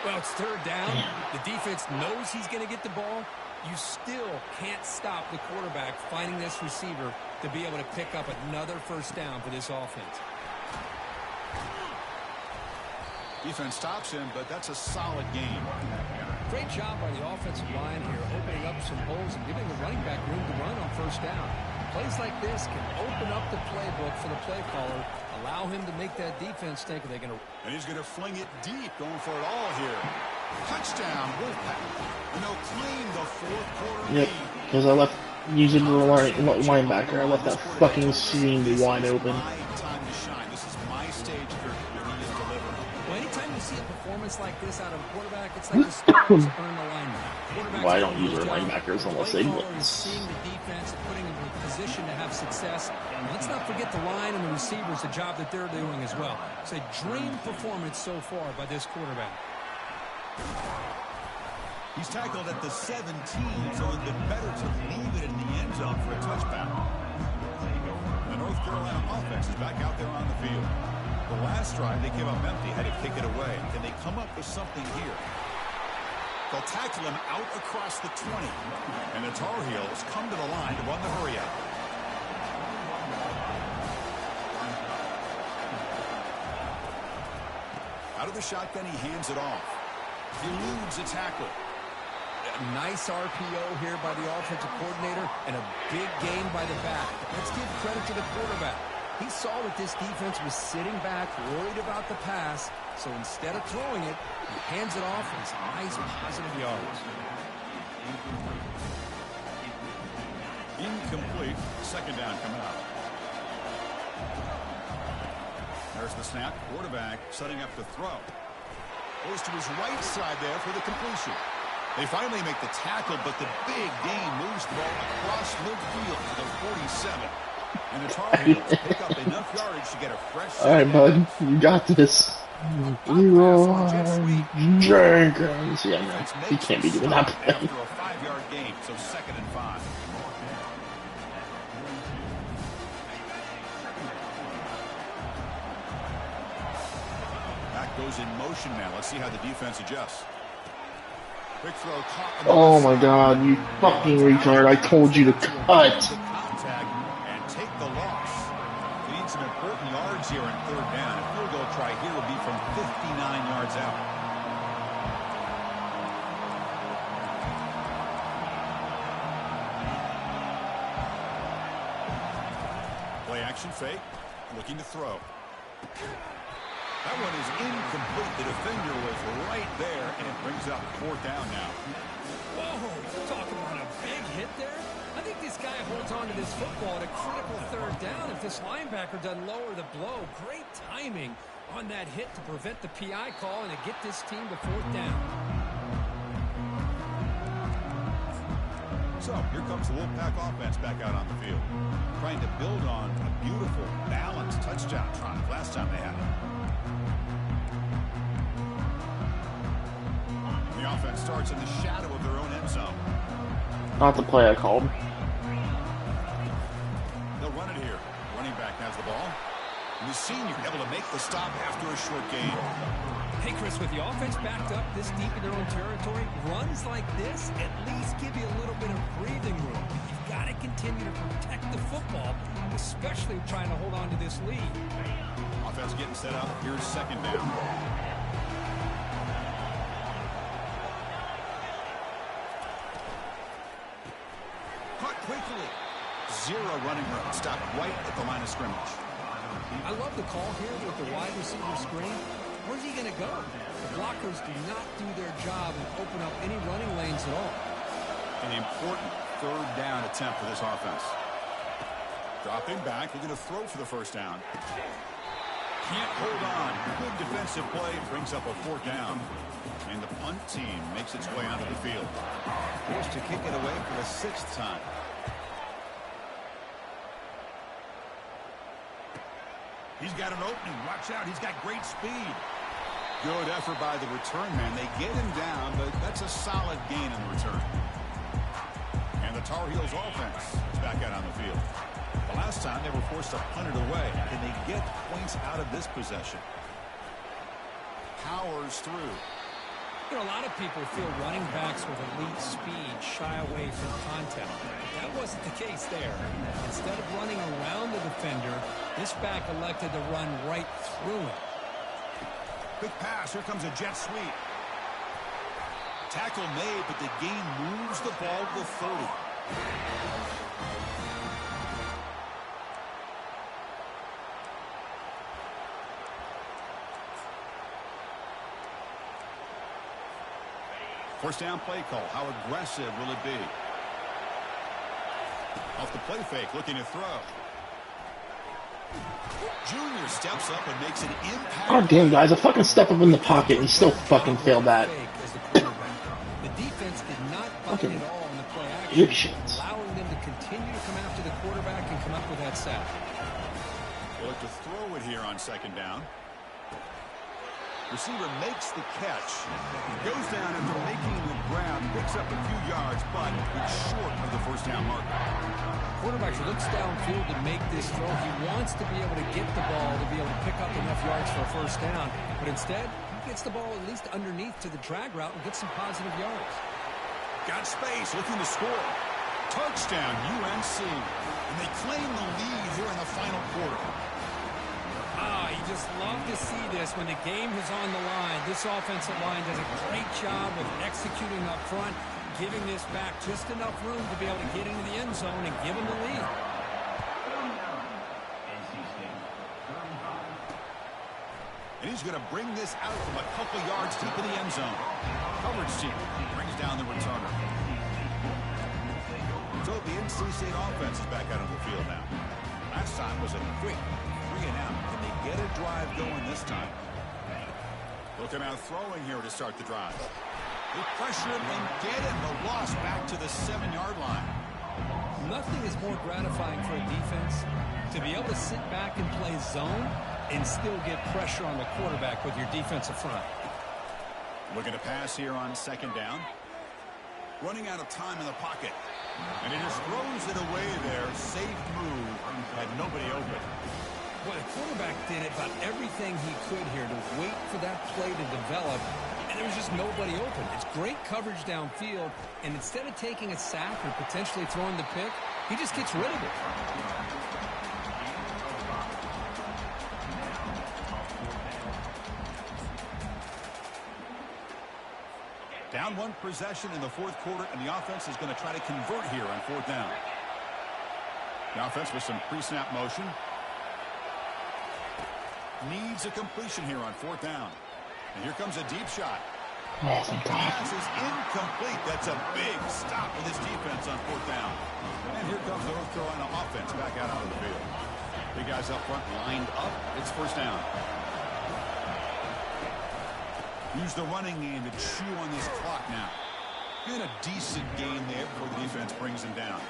Well, it's third down. The defense knows he's going to get the ball. You still can't stop the quarterback finding this receiver to be able to pick up another first down for this offense. Defense stops him, but that's a solid game. Great job by the offensive line here, opening up some holes and giving the running back room to run on first down. Plays like this can open up the playbook for the play caller, allow him to make that defense think they're going to. And he's going to fling it deep, going for it all here. Touchdown, Wolfpack. And they'll claim the fourth quarter lead. Yep, because I left using the linebacker. I left that fucking seam wide open. Time to shine. This is my stage, Kurt. He is delivering. Well, anytime you see a performance like this out of a quarterback, it's like the Stars earn alignment. Well, I don't use our linebackers unless they blitz. Seeing the defense and putting them in a position to have success. And let's not forget the line and the receivers, the job that they're doing as well. It's a dream performance so far by this quarterback. He's tackled at the 17, so it'd been better to leave it in the end zone for a touchdown. The North Carolina offense is back out there on the field. The last drive, they came up empty, had to kick it away. Can they come up with something here? They'll tackle him out across the 20. And the Tar Heels come to the line to run the hurry out. Out of the shotgun, he hands it off. He eludes a tackle. A nice RPO here by the offensive coordinator and a big game by the back. Let's give credit to the quarterback. He saw that this defense was sitting back, worried about the pass, so instead of throwing it, he hands it off and some nice positive yards. Incomplete. Second down coming up. There's the snap. Quarterback setting up the throw. Goes to his right side there for the completion. They finally make the tackle, but the big gain moves the ball across midfield to the 47. And the Tar Heels pick up enough yardage to get a fresh. All right, bud, you got this. Leroy Jenkins. Yeah, no, he can't be doing that play. After a 5-yard gain, so 2nd and 5. Back goes in motion now. Let's see how the defense adjusts. Quick throw caught. Oh my God, you fucking retard! I told you to cut. Contact and take the loss. They need some important yards here in third down. A field goal try here would be from 59 yards out. Play action fake, looking to throw. That one is incomplete. The defender was right there, and it brings up 4th down now. Whoa, talk about a big hit there. I think this guy holds on to this football at a critical third down if this linebacker doesn't lower the blow. Great timing on that hit to prevent the PI call and to get this team to 4th down. So here comes the Wolfpack offense back out on the field, trying to build on a beautiful, balanced touchdown drive last time they had it. The offense starts in the shadow of their own end zone. Not the play I called. They'll run it here. Running back has the ball. And the senior able to make the stop after a short gain. Hey, Chris, with the offense backed up this deep in their own territory, runs like this at least give you a little bit of breathing room. You've got to continue to protect the football, especially trying to hold on to this lead. Offense getting set up. Here's second down. Caught quickly. Zero running room. Stopped right at the line of scrimmage. I love the call here with the wide receiver screen. Where's he going to go? The blockers do not do their job and open up any running lanes at all. An important third down attempt for this offense. Dropping back. They're going to throw for the first down. Can't hold on. Good defensive play. Brings up a fourth down. And the punt team makes its way onto the field. Forced to kick it away for the sixth time. He's got an opening. Watch out. He's got great speed. Good effort by the return man. They get him down, but that's a solid gain in the return. And the Tar Heels offense is back out on the field. The last time they were forced to punt it away. Can they get points out of this possession? Powers through. You know, a lot of people feel running backs with elite speed shy away from contact. That wasn't the case there. Instead of running around the defender, this back elected to run right through him. Quick pass. Here comes a jet sweep. Tackle made, but the gain moves the ball to the 30. First down play call. How aggressive will it be? Off the play fake, looking to throw. Junior steps up and makes an impact. God damn, guys, I fucking step up in the pocket and he still fucking failed that. The defense did not buck Okay. at all in the play Good action, shit. allowing them to continue to come after the quarterback and come up with that sack. They'll look to throw it here on second down. Receiver makes the catch. Goes down after making the grab, picks up a few yards, but it's short of the first down marker. Quarterback looks downfield to make this throw. He wants to be able to get the ball to be able to pick up enough yards for a first down, but instead, he gets the ball at least underneath to the drag route and gets some positive yards. Got space, looking to score. Touchdown, UNC. And they claim the lead here in the final quarter. You just love to see this when the game is on the line. This offensive line does a great job of executing up front, giving this back just enough room to be able to get into the end zone and give them the lead. And he's going to bring this out from a couple yards deep in the end zone. Coverage team brings down the returner. So the NC State offense is back out on the field now. Last time was a quick 3-and-out. Can they get a drive going this time? Looking out throwing here to start the drive. They pressure him and get him. The loss back to the 7-yard line. Nothing is more gratifying for a defense to be able to sit back and play zone and still get pressure on the quarterback with your defensive front. Looking to pass here on second down. Running out of time in the pocket. And he just throws it away there. Safe move. Had nobody open. Well, the quarterback did about everything he could here to wait for that play to develop, and there was just nobody open. It's great coverage downfield, and instead of taking a sack or potentially throwing the pick, he just gets rid of it. Down one possession in the fourth quarter, and the offense is going to try to convert here on fourth down. The offense with some pre-snap motion. Needs a completion here on fourth down. And here comes a deep shot. Oh, thank God. Pass is incomplete. That's a big stop with his defense on fourth down. And here comes the North Carolina offense back out onto the field. Big guys up front lined up. It's first down. Use the running game to chew on this clock now. And a decent gain there before the defense brings him down.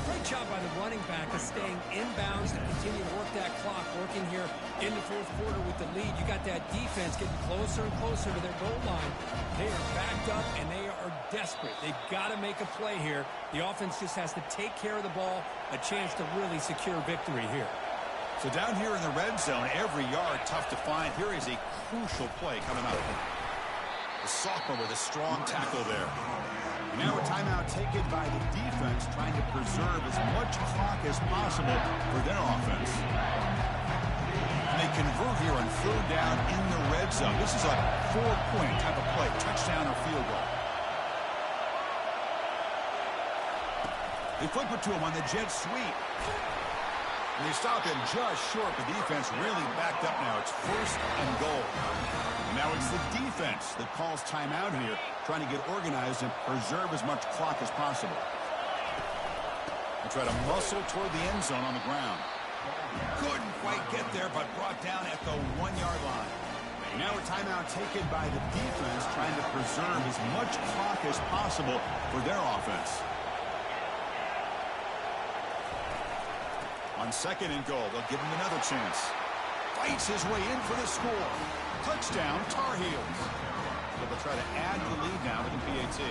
Great job by the running back of staying inbounds to continue to work that clock, working here in the fourth quarter with the lead. You got that defense getting closer and closer to their goal line. They are backed up, and they are desperate. They've got to make a play here. The offense just has to take care of the ball, a chance to really secure victory here. So down here in the red zone, every yard tough to find. Here is a crucial play coming up. The sophomore with a strong tackle there. Now a timeout taken by the defense, trying to preserve as much clock as possible for their offense. And they convert here on third down in the red zone. This is a 4-point type of play, touchdown or field goal. They flip it to him on the jet sweep. And they stop him just short. The defense really backed up now. It's first and goal. And now it's the defense that calls timeout here, trying to get organized and preserve as much clock as possible. They try to muscle toward the end zone on the ground. Couldn't quite get there, but brought down at the 1-yard line. Now a timeout taken by the defense, trying to preserve as much clock as possible for their offense. On second and goal, they'll give him another chance. Fights his way in for the score. Touchdown, Tar Heels. So they'll try to add to the lead now with the PAT.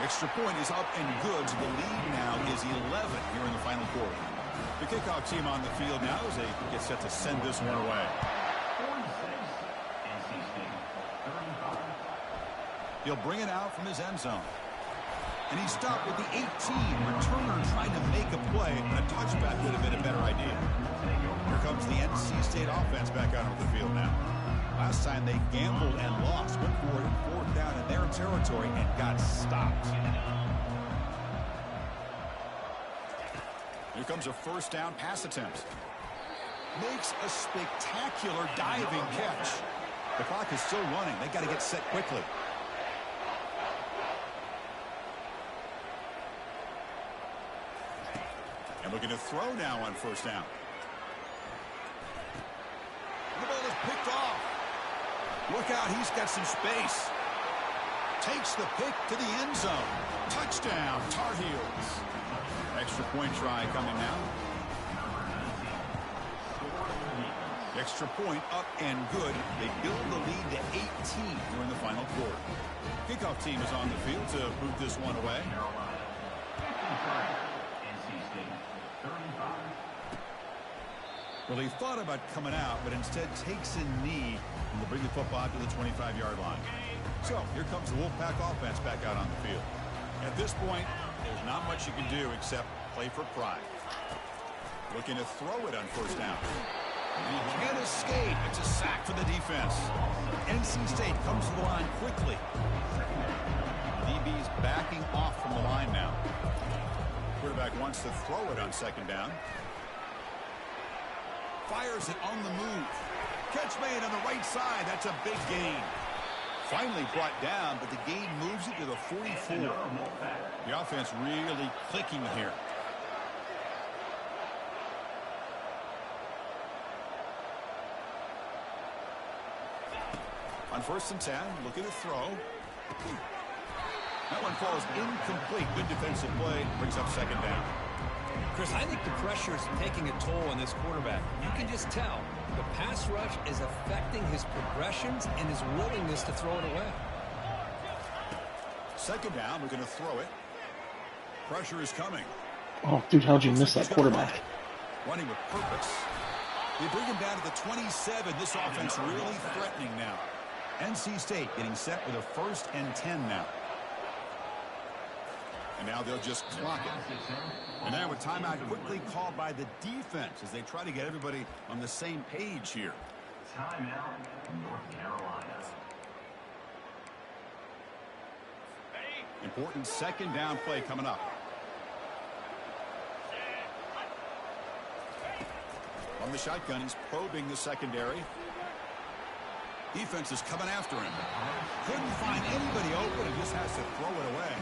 Extra point is up and good. So the lead now is 11 here in the final quarter. The kickoff team on the field now as they get set to send this one away. He'll bring it out from his end zone. And he stopped with the 18. Returner trying to make a play, and a touchback would have been a better idea. Here comes the NC State offense back out on the field now. Last time they gambled and lost. Went for it fourth down in their territory and got stopped. Here comes a first down pass attempt. Makes a spectacular diving catch. The clock is still running. They got to get set quickly. And looking to throw now on first down. The ball is picked off. Look out, he's got some space. Takes the pick to the end zone. Touchdown, Tar Heels. Extra point try coming now. Extra point up and good. They build the lead to 18 here in the final quarter. Kickoff team is on the field to boot this one away. Well, he thought about coming out, but instead takes a knee and will bring the football to the 25-yard line. So here comes the Wolfpack offense back out on the field. At this point, there's not much you can do except play for pride. Looking to throw it on first down. And he can't escape. It's a sack for the defense. NC State comes to the line quickly. DB's backing off from the line now. Quarterback wants to throw it on second down. Fires it on the move. Catch made on the right side. That's a big gain. Finally brought down, but the gain moves it to the 44. The offense really clicking here. On first and 10, looking to throw. That one falls incomplete. Good defensive play. Brings up second down. Chris, I think the pressure is taking a toll on this quarterback. You can just tell the pass rush is affecting his progressions and his willingness to throw it away. Second down, we're going to throw it. Pressure is coming. Oh, dude, how'd you miss that quarterback? Running with purpose. They bring him down to the 27. This offense really threatening now. NC State getting set with a first and 10 now. And now they'll just clock it. And now a timeout quickly called by the defense as they try to get everybody on the same page here. Timeout, North Carolina. Important second down play coming up. On the shotgun, he's probing the secondary. Defense is coming after him. Couldn't find anybody open and just has to throw it away.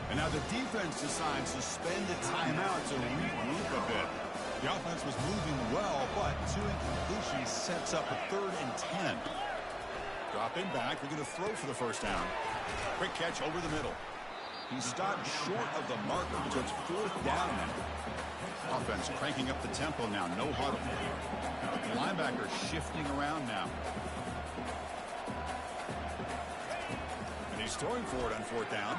And now the defense decides to spend a timeout to regroup a bit. The offense was moving well, but two incompletions sets up a 3rd and 10. Dropping back, they're going to throw for the first down. Quick catch over the middle. He stopped short of the marker, so it's 4th down now. Offense cranking up the tempo now. No huddle. The linebacker shifting around now. And he's throwing for it on 4th down.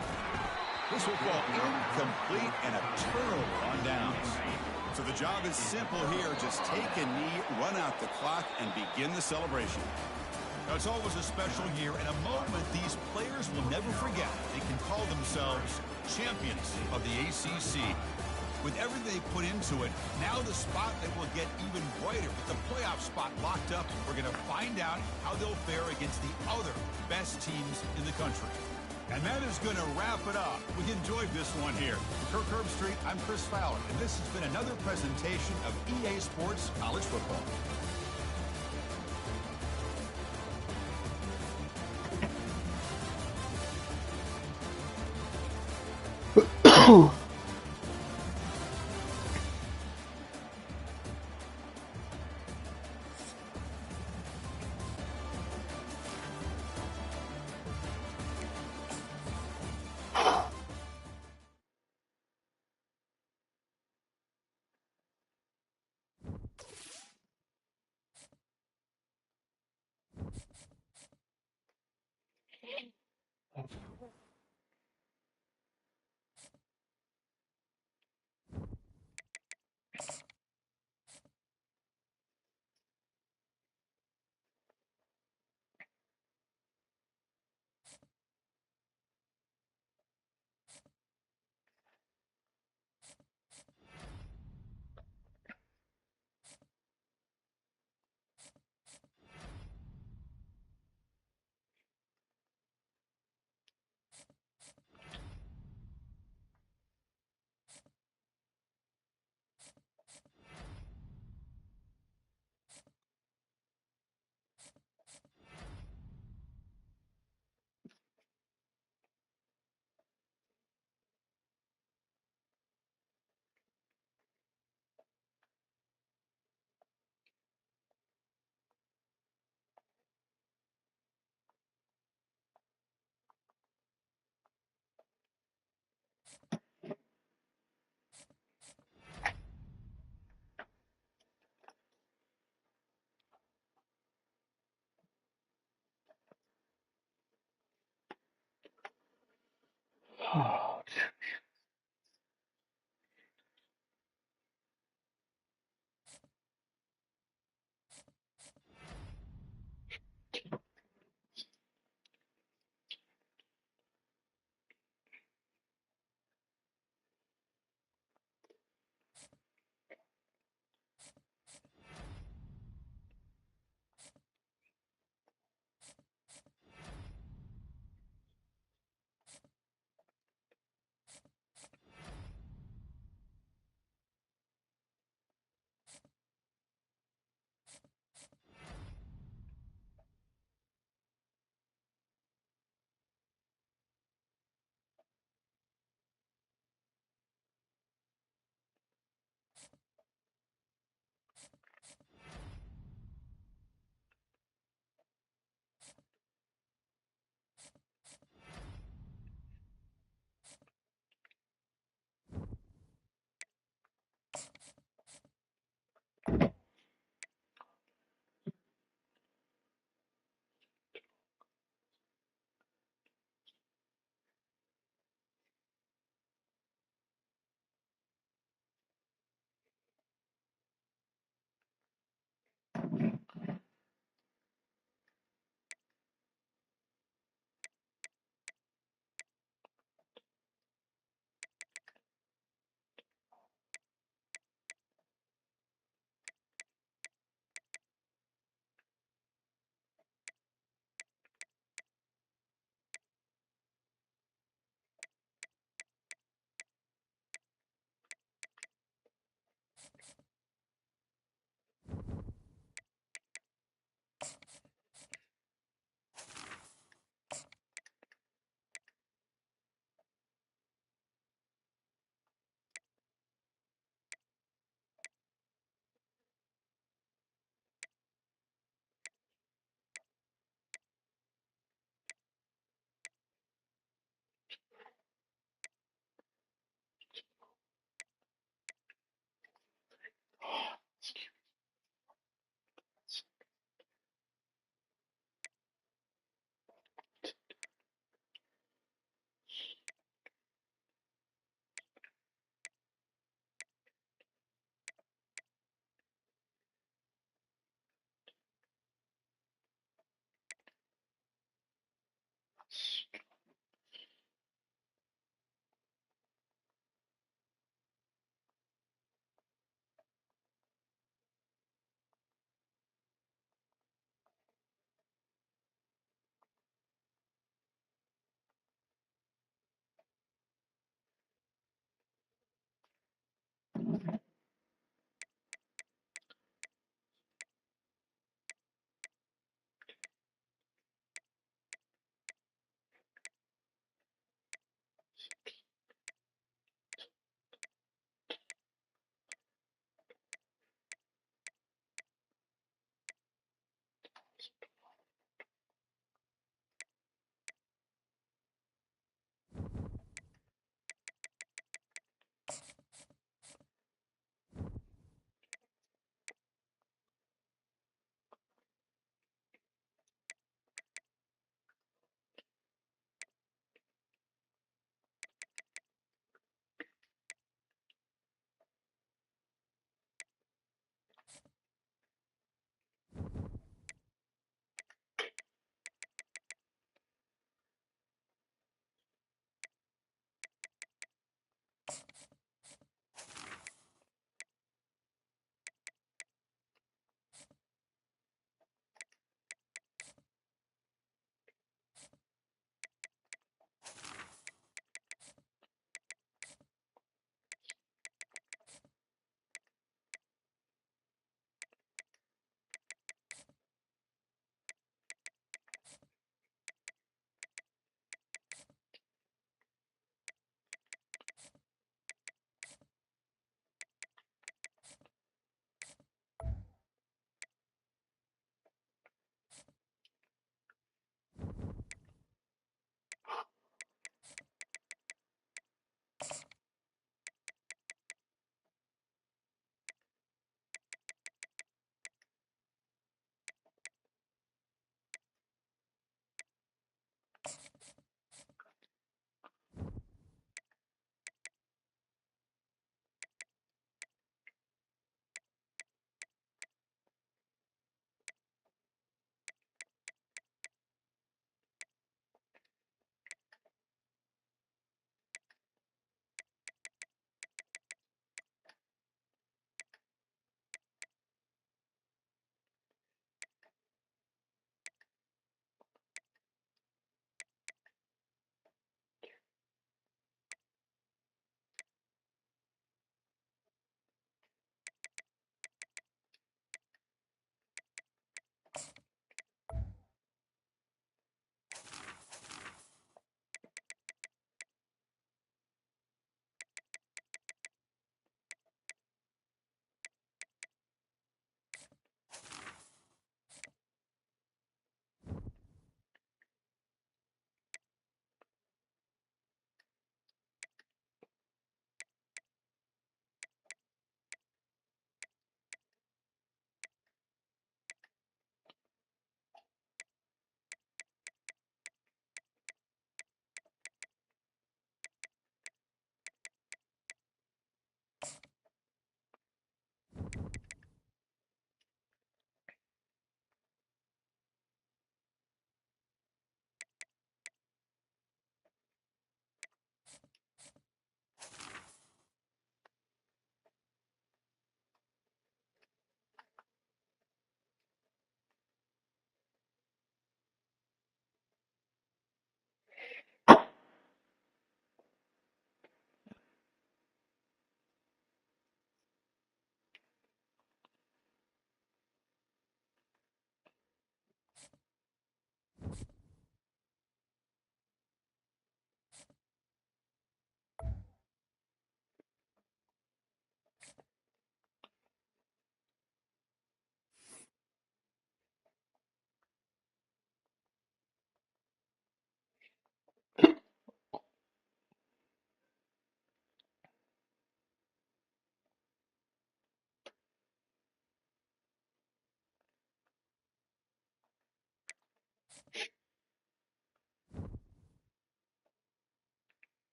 This will fall incomplete and a turnover on downs. So the job is simple here. Just take a knee, run out the clock, and begin the celebration. Now, it's always a special year and a moment these players will never forget. They can call themselves champions of the ACC. With everything they put into it, now the spotlight will get even brighter. With the playoff spot locked up, we're going to find out how they'll fare against the other best teams in the country. And that is going to wrap it up. We enjoyed this one here. For Kirk Herbstreit, I'm Chris Fowler, and this has been another presentation of EA Sports College Football.